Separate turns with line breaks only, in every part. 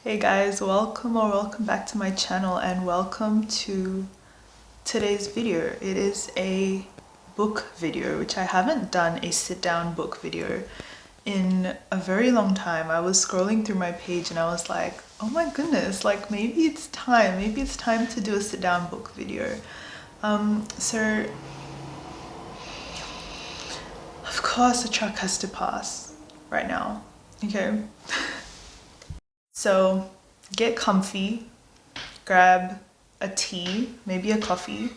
Hey guys, welcome back to my channel and welcome to today's video. It is a book video, which I haven't done a sit-down book video in a very long time. I was scrolling through my page and I was like, oh my goodness, like maybe it's time to do a sit-down book video. So of course the truck has to pass right now, okay? So get comfy, grab a tea, maybe a coffee.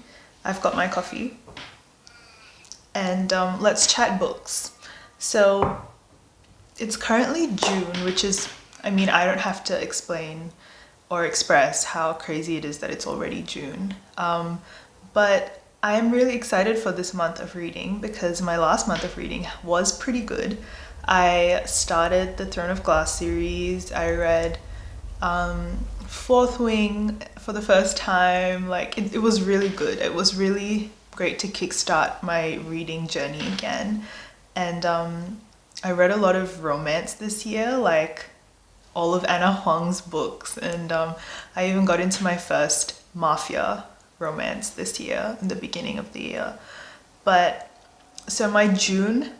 I've got my coffee. And let's chat books. So it's currently June, which is, I don't have to explain or express how crazy it is that it's already June. But I'm really excited for this month of reading because my last month of reading was pretty good. I started the Throne of Glass series. I read Fourth Wing for the first time. Like it was really good. It was really great to kickstart my reading journey again. And I read a lot of romance this year, like all of Anna Huang's books, and I even got into my first mafia romance this year in the beginning of the year. But so my June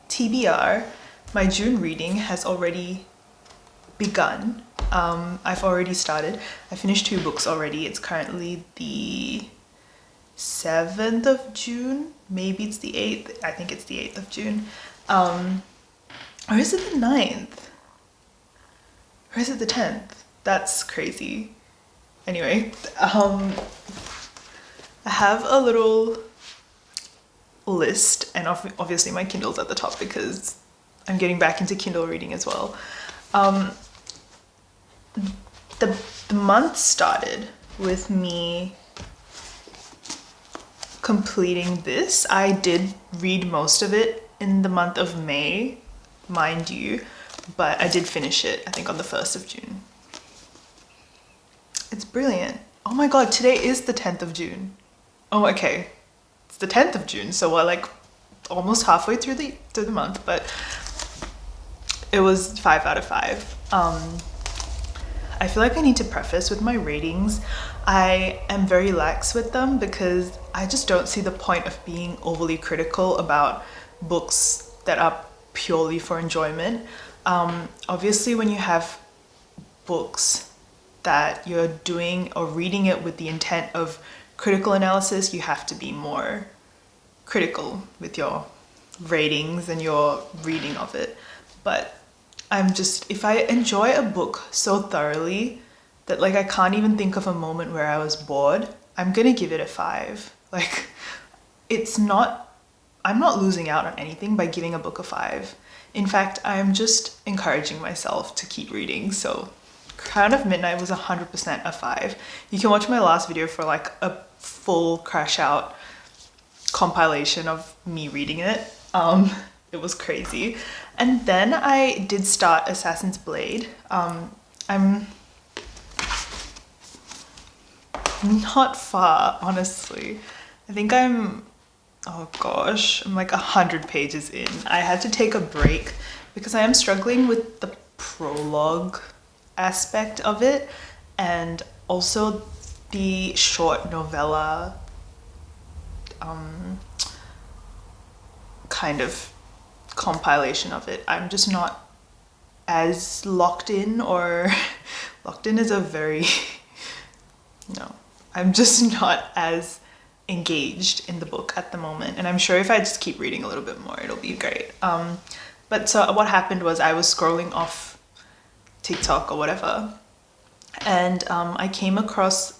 TBR, my June reading has already begun. I've already started. I finished 2 books already. It's currently the 7th of June. Maybe it's the 8th. I think it's the 8th of June. Or is it the 9th? Or is it the 10th? That's crazy. Anyway, I have a little list, and obviously my Kindle's at the top because I'm getting back into Kindle reading as well. The month started with me completing this. I did read most of it in the month of May, mind you, but I did finish it, I think, on the 1st of June. It's brilliant. Oh my god, today is the 10th of June. Oh, okay. It's the 10th of June, so we're like almost halfway through the month, but it was 5 out of 5. I feel like I need to preface with my ratings. I am very lax with them because I just don't see the point of being overly critical about books that are purely for enjoyment. Obviously, when you have books that you're doing or reading it with the intent of critical analysis, you have to be more critical with your ratings and your reading of it. But if I enjoy a book so thoroughly that like I can't even think of a moment where I was bored, I'm gonna give it a 5. Like I'm not losing out on anything by giving a book a 5. In fact, I'm just encouraging myself to keep reading. So Crown of Midnight was 100% a 5. You can watch my last video for like a full crash out compilation of me reading it. It was crazy. And then I did start Assassin's Blade. I'm not far, honestly. I think oh gosh, I'm like 100 pages in. I had to take a break because I am struggling with the prologue aspect of it, and also the short novella kind of compilation of it. I'm just not as locked in, or locked in is a very no, I'm just not as engaged in the book at the moment, and I'm sure if I just keep reading a little bit more it'll be great. But so what happened was I was scrolling off TikTok or whatever, and I came across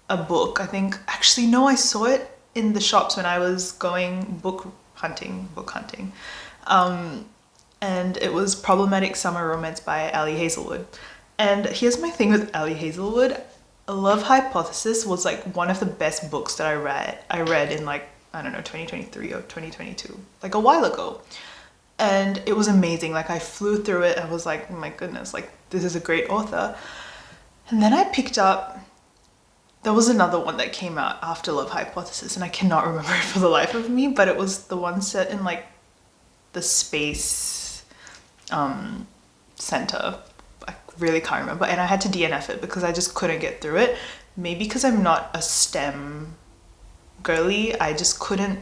a book. I saw it in the shops when I was going book hunting. And it was Problematic Summer Romance by Ali Hazelwood. And here's my thing with Ali Hazelwood. A Love Hypothesis was like one of the best books that I read in like, I don't know, 2023 or 2022, like a while ago. And it was amazing. Like I flew through it. I was like, oh my goodness, like this is a great author. And then I picked up, there was another one that came out after Love Hypothesis, and I cannot remember it for the life of me, but it was the one set in like the space center. I really can't remember, and I had to DNF it because I just couldn't get through it. Maybe because I'm not a STEM girly, I just couldn't,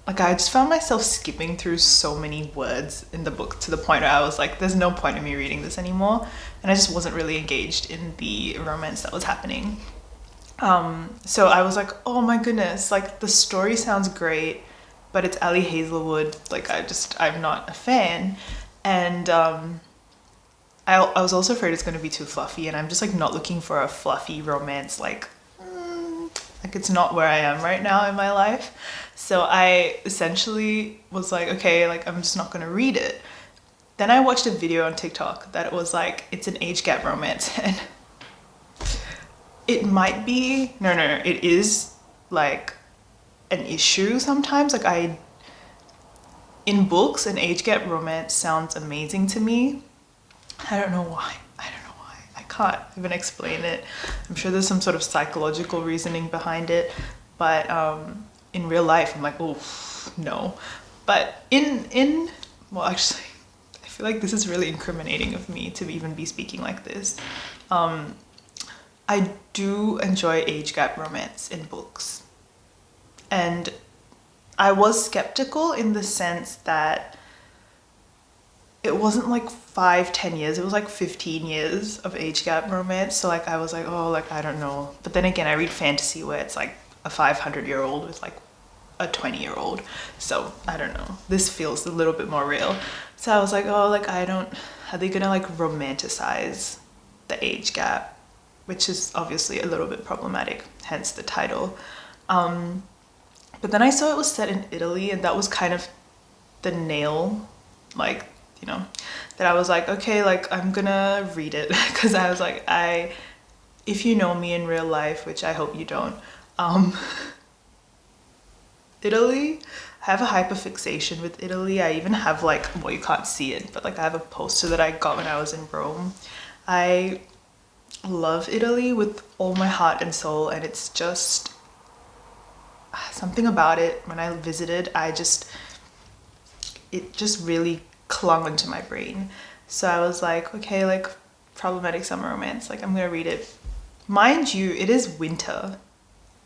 like, I just found myself skipping through so many words in the book to the point where I was like, there's no point in me reading this anymore, and I just wasn't really engaged in the romance that was happening. So I was like, oh my goodness, like the story sounds great, but it's Ali Hazelwood, like I'm not a fan. And I was also afraid it's going to be too fluffy, and I'm just like not looking for a fluffy romance, like it's not where I am right now in my life. So I essentially was like, okay, like I'm just not going to read it. Then I watched a video on TikTok that it was like, it's an age gap romance, and it might be, no, it is like an issue sometimes. Like in books, an age gap romance sounds amazing to me. I don't know why. I can't even explain it. I'm sure there's some sort of psychological reasoning behind it, but in real life, I'm like, oh, no. But well, actually, I feel like this is really incriminating of me to even be speaking like this. I do enjoy age gap romance in books. And I was skeptical in the sense that it wasn't like 5-10 years, it was like 15 years of age gap romance. So like I was like, oh, like I don't know. But then again, I read fantasy where it's like a 500-year-old with like a 20-year-old. So I don't know, this feels a little bit more real. So I was like, oh, like are they gonna like romanticize the age gap? Which is obviously a little bit problematic, hence the title. But then I saw it was set in Italy, and that was kind of the nail, like, you know, that I was like, okay, like I'm gonna read it, because I was like, if you know me in real life, which I hope you don't, Italy, I have a hyperfixation with Italy. I even have like, well, you can't see it, but like I have a poster that I got when I was in Rome. I love Italy with all my heart and soul, and it's just something about it. When I visited, it just really clung onto my brain. So I was like, okay, like problematic summer romance, like I'm gonna read it. Mind you, it is winter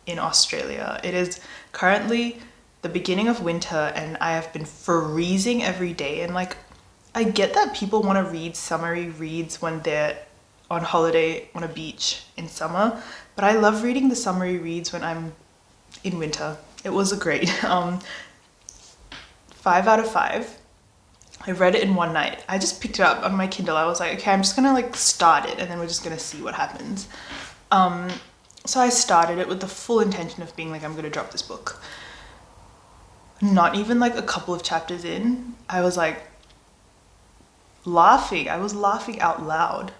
in Australia. It is currently the beginning of winter, and I have been freezing every day. And like, I get that people want to read summery reads when they're on holiday on a beach in summer, but I love reading the summery reads when I'm in winter. It was a great 5 out of 5. I read it in one night. I just picked it up on my Kindle. I was like, okay, I'm just gonna like start it, and then we're just gonna see what happens. So I started it with the full intention of being like, I'm gonna drop this book. Not even like a couple of chapters in, I was like laughing. I was laughing out loud.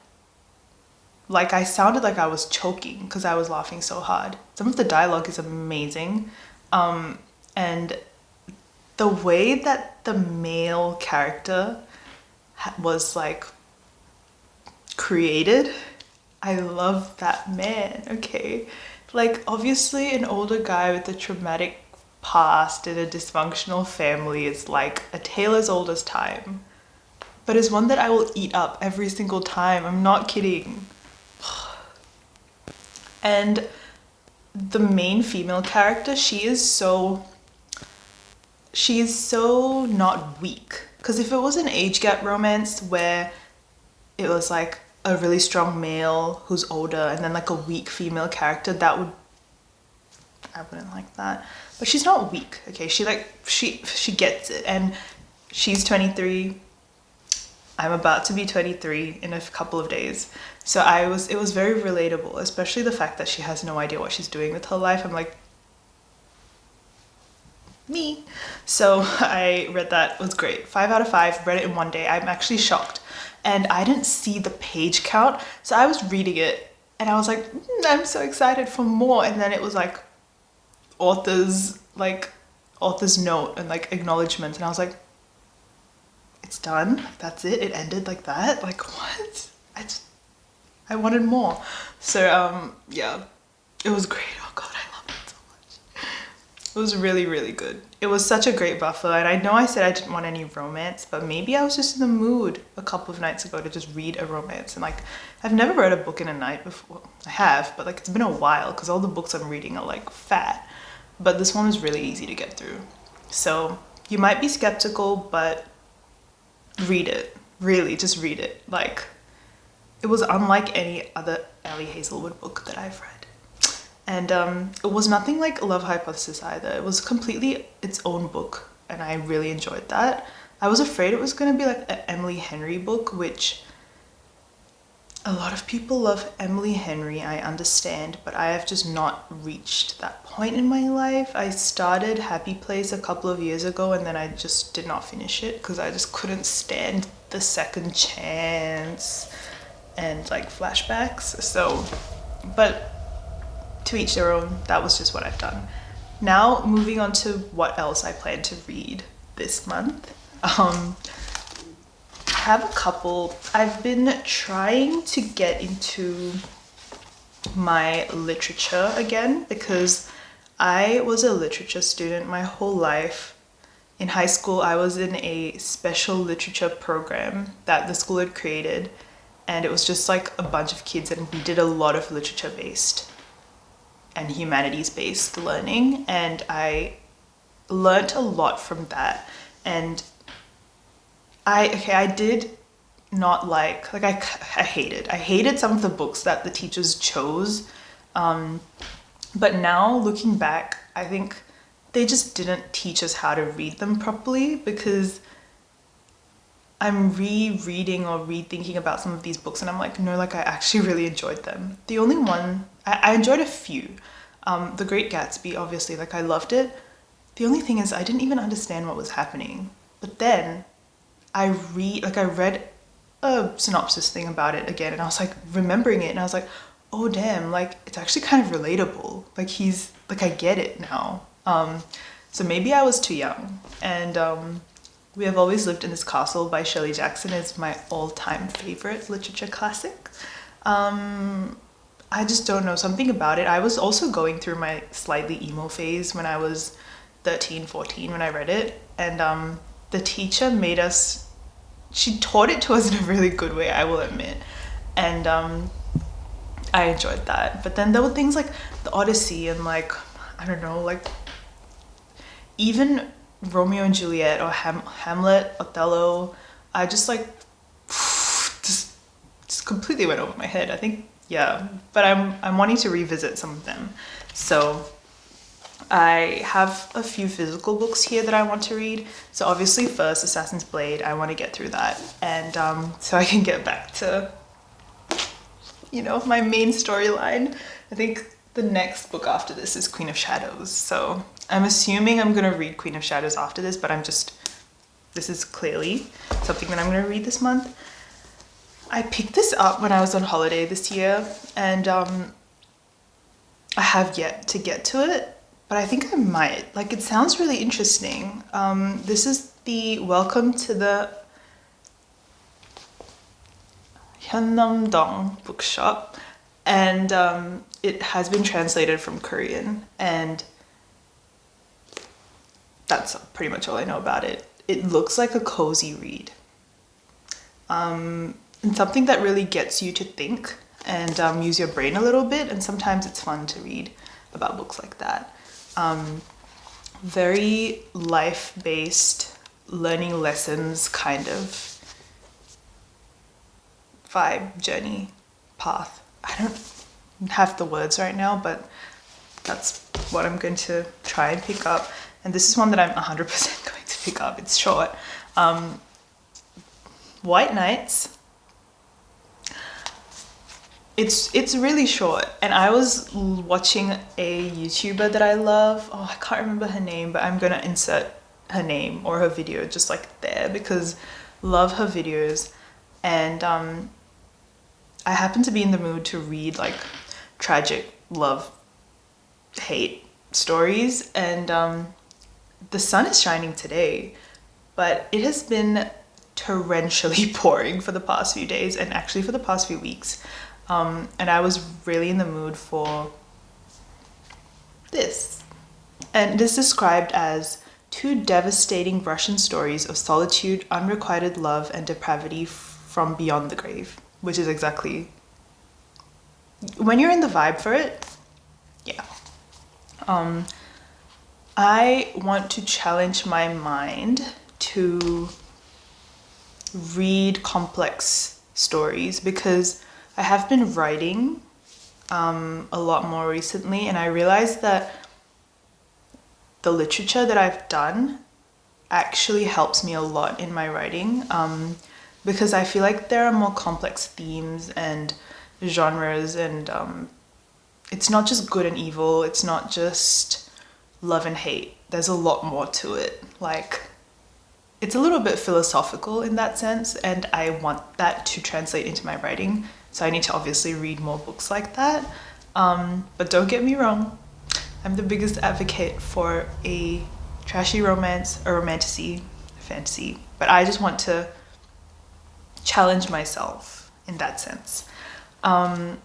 Like I sounded like I was choking because I was laughing so hard. Some of the dialogue is amazing. And the way that the male character was like created, I love that man, okay? Like obviously an older guy with a traumatic past and a dysfunctional family is like a tale as old as time, but is one that I will eat up every single time. I'm not kidding. And the main female character, she is so not weak. Because if it was an age gap romance where it was like a really strong male who's older and then like a weak female character, I wouldn't like that. But she's not weak, okay? She gets it, and she's 23. I'm about to be 23 in a couple of days. So it was very relatable, especially the fact that she has no idea what she's doing with her life. I'm like, me. So I read that, it was great. 5 out of 5, read it in one day. I'm actually shocked. And I didn't see the page count. So I was reading it and I was like, I'm so excited for more. And then it was like author's note and like acknowledgements. And I was like, it's done? Like, that's it? It ended like that? Like what? I wanted more. So yeah, it was great. Oh God, I love it so much. It was really, really good. It was such a great buffer, and I know I said I didn't want any romance, but maybe I was just in the mood a couple of nights ago to just read a romance. And like, I've never read a book in a night before. I have, but like it's been a while because all the books I'm reading are like fat. But this one was really easy to get through. So you might be skeptical, but read it. Really, just read it. Like, it was unlike any other Ellie Hazelwood book that I've read. And it was nothing like Love Hypothesis either. It was completely its own book, and I really enjoyed that. I was afraid it was going to be like an Emily Henry book, which a lot of people love Emily Henry, I understand, but I have just not reached that point in my life. I started Happy Place a couple of years ago, and then I just did not finish it because I just couldn't stand the second chance and like flashbacks. So, but to each their own. That was just what I've done. Now moving on to what else I plan to read this month. I have a couple. I've been trying to get into my literature again because I was a literature student my whole life. In high school, I was in a special literature program that the school had created, and it was just like a bunch of kids, and we did a lot of literature based and humanities-based learning, and I learnt a lot from that. And I did not like I hated some of the books that the teachers chose, but now looking back, I think they just didn't teach us how to read them properly, because I'm rereading or rethinking about some of these books and I'm like, no, like I actually really enjoyed them. The only one, I enjoyed a few. The Great Gatsby, obviously, like I loved it. The only thing is I didn't even understand what was happening. But then I read a synopsis thing about it again, and I was like remembering it, and I was like, oh damn, like it's actually kind of relatable. Like he's, like I get it now. So maybe I was too young. And We Have Always Lived in This Castle by Shirley Jackson is my all-time favorite literature classic. I just don't know, something about it. I was also going through my slightly emo phase when I was 13, 14 when I read it. And the teacher made us, she taught it to us in a really good way, I will admit. And I enjoyed that. But then there were things like the Odyssey and like, I don't know, like even Romeo and Juliet or Hamlet, Othello, I just like just completely went over my head. I think, yeah, but I'm wanting to revisit some of them. So I have a few physical books here that I want to read. So obviously first Assassin's Blade, I want to get through that, and so I can get back to, you know, my main storyline. I think the next book after this is Queen of Shadows, so I'm assuming I'm gonna read Queen of Shadows after this, but this is clearly something that I'm gonna read this month. I picked this up when I was on holiday this year, and I have yet to get to it, but I think I might. Like, it sounds really interesting. This is the Welcome to the Hyunam-dong bookshop, and it has been translated from Korean, and that's pretty much all I know about it. It looks like a cozy read, and something that really gets you to think and use your brain a little bit, and sometimes it's fun to read about books like that. Very life-based, learning lessons kind of vibe, journey, path. I don't have the words right now, but that's what I'm going to try and pick up. And this is one that I'm 100% going to pick up. It's short. White Nights. It's really short. And I was watching a YouTuber that I love. Oh, I can't remember her name, but I'm gonna insert her name or her video just like there, because love her videos. And I happen to be in the mood to read like tragic love, hate stories, and the sun is shining today, but it has been torrentially pouring for the past few days, and actually for the past few weeks. And I was really in the mood for this. And it is described as two devastating Russian stories of solitude, unrequited love, and depravity from beyond the grave, which is exactly when you're in the vibe for it. Yeah. I want to challenge my mind to read complex stories because I have been writing a lot more recently, and I realized that the literature that I've done actually helps me a lot in my writing, because I feel like there are more complex themes and genres, and it's not just good and evil, it's not just love and hate. There's a lot more to it. Like, it's a little bit philosophical in that sense, and I want that to translate into my writing. So I need to obviously read more books like that. But don't get me wrong, I'm the biggest advocate for a trashy romance, a fantasy, but I just want to challenge myself in that sense. And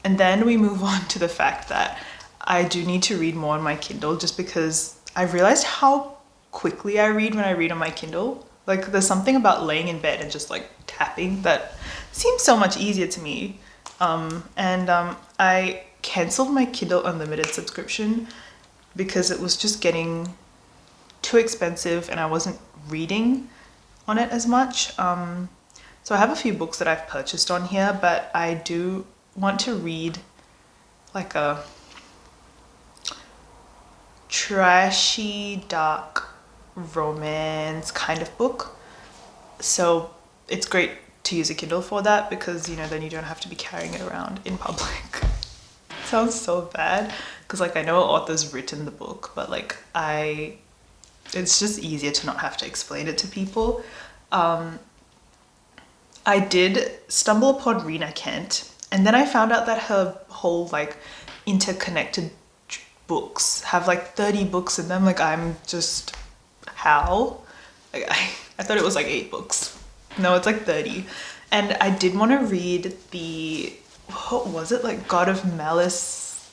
then we move on to the fact that I do need to read more on my Kindle, just because I've realized how quickly I read when I read on my Kindle. Like, there's something about laying in bed and just like tapping that seems so much easier to me. I cancelled my Kindle Unlimited subscription because it was just getting too expensive and I wasn't reading on it as much. So I have a few books that I've purchased on here, but I do want to read like a trashy, dark romance kind of book. So it's great to use a Kindle for that, because, you know, then you don't have to be carrying it around in public. Sounds so bad, because like I know an author's written the book, but like it's just easier to not have to explain it to people. I did stumble upon Rena Kent, and then I found out that her whole like interconnected books have like 30 books in them. Like, I'm just, how? Like, I thought it was like 8 books. No, it's like 30. And I did want to read the, what was it, like God of Malice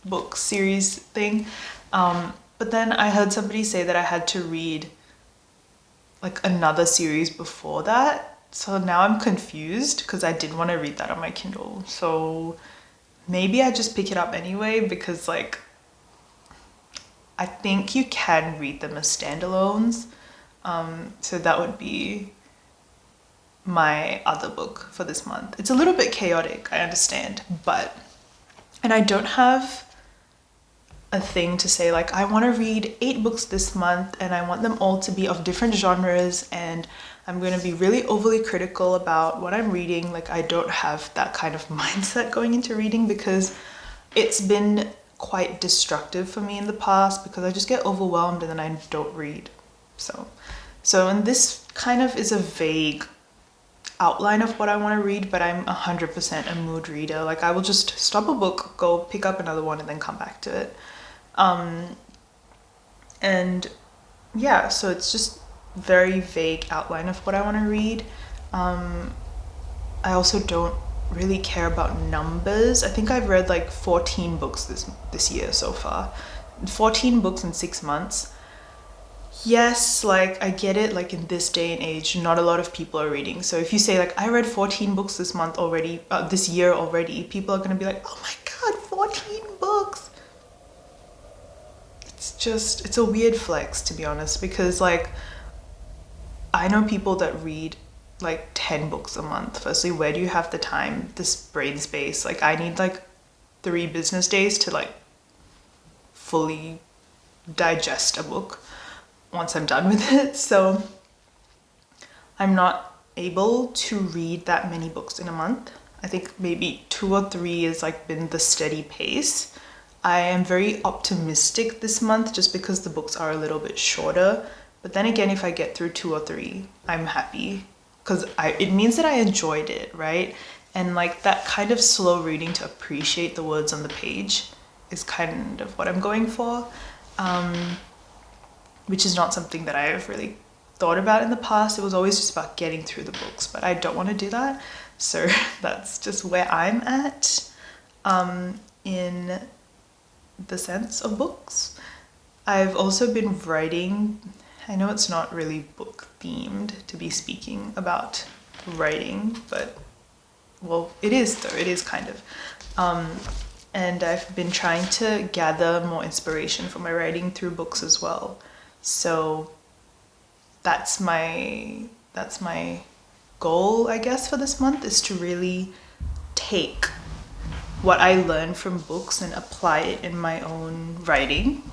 book series thing. But then I heard somebody say that I had to read like another series before that. So now I'm confused, because I did want to read that on my Kindle. So maybe I just pick it up anyway, because like I think you can read them as standalones. So that would be my other book for this month. It's a little bit chaotic, I understand, and I don't have a thing to say like I want to read 8 books this month and I want them all to be of different genres, and I'm going to be really overly critical about what I'm reading. Like, I don't have that kind of mindset going into reading, because it's been quite destructive for me in the past, because I just get overwhelmed and then I don't read. So and this kind of is a vague outline of what I want to read, but I'm 100% a mood reader. Like, I will just stop a book, go pick up another one, and then come back to it. And yeah, so it's just very vague outline of what I want to read. I also don't really care about numbers. I think I've read like 14 books this year so far. 14 books in 6 months. Yes, like I get it, like in this day and age, not a lot of people are reading. So if you say like, I read 14 books this month already, this year already, people are gonna be like, oh my God, 14 books. It's a weird flex, to be honest, because like I know people that read like 10 books a month. Firstly, where do you have the time, this brain space? Like, I need like 3 business days to like fully digest a book once I'm done with it. So I'm not able to read that many books in a month. I think maybe 2 or 3 has like been the steady pace. I am very optimistic this month just because the books are a little bit shorter. But then again, if I get through 2 or 3, I'm happy, because it means that I enjoyed it, right? And like that kind of slow reading to appreciate the words on the page is kind of what I'm going for, which is not something that I've really thought about in the past. It was always just about getting through the books, but I don't want to do that. So that's just where I'm at in the sense of books. I've also been writing. I know it's not really book themed to be speaking about writing, but well, it is though, it is kind of. And I've been trying to gather more inspiration for my writing through books as well. So that's my goal, I guess, for this month, is to really take what I learn from books and apply it in my own writing,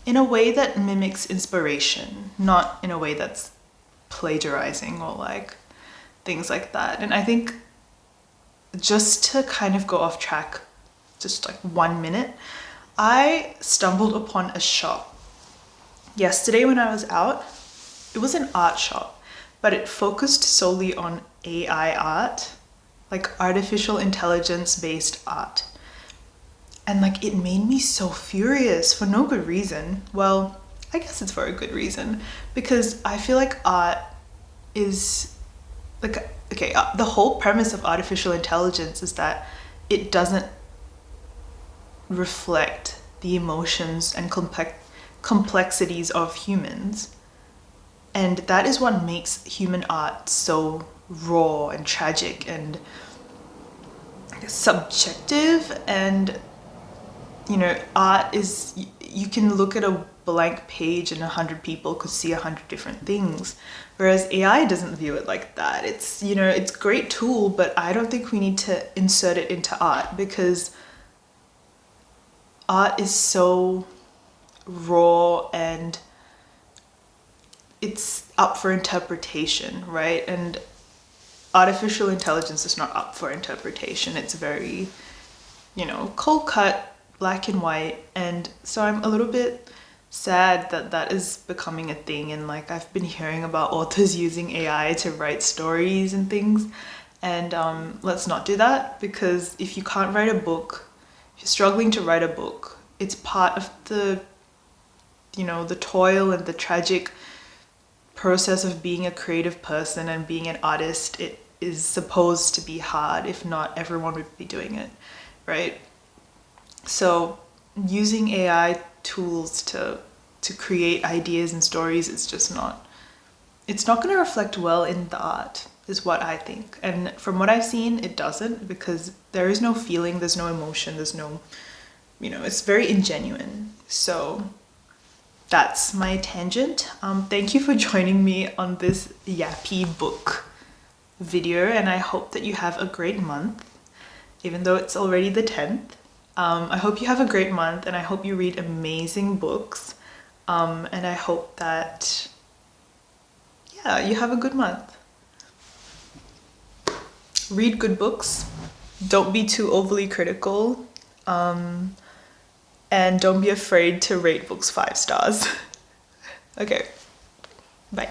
in a way that mimics inspiration, not in a way that's plagiarizing or like things like that. And I think, just to kind of go off track, just like 1 minute, I stumbled upon a shop yesterday when I was out. It was an art shop, but it focused solely on AI art, like artificial intelligence based art. And like, it made me so furious for no good reason. Well, I guess it's for a good reason, because I feel like art is like, okay, the whole premise of artificial intelligence is that it doesn't reflect the emotions and complexities of humans. And that is what makes human art so raw and tragic and subjective. And you know, art is, you can look at a blank page and 100 people could see 100 different things, whereas AI doesn't view it like that. It's, you know, it's a great tool, but I don't think we need to insert it into art, because art is so raw and it's up for interpretation, right? And artificial intelligence is not up for interpretation. It's very, you know, cold cut, black and white. And so I'm a little bit sad that that is becoming a thing. And like, I've been hearing about authors using AI to write stories and things, and let's not do that, because if you can't write a book, if you're struggling to write a book, it's part of the, you know, the toil and the tragic process of being a creative person and being an artist. It is supposed to be hard. If not, everyone would be doing it, right? So using AI tools to create ideas and stories, it's just not, it's not going to reflect well in the art, is what I think. And from what I've seen, it doesn't, because there is no feeling, there's no emotion, there's no, you know, it's very ingenuine. So that's my tangent. Thank you for joining me on this yappy book video, and I hope that you have a great month, even though it's already the 10th. I hope you have a great month, and I hope you read amazing books, and I hope that, yeah, you have a good month. Read good books, don't be too overly critical, and don't be afraid to rate books 5 stars. Okay, bye.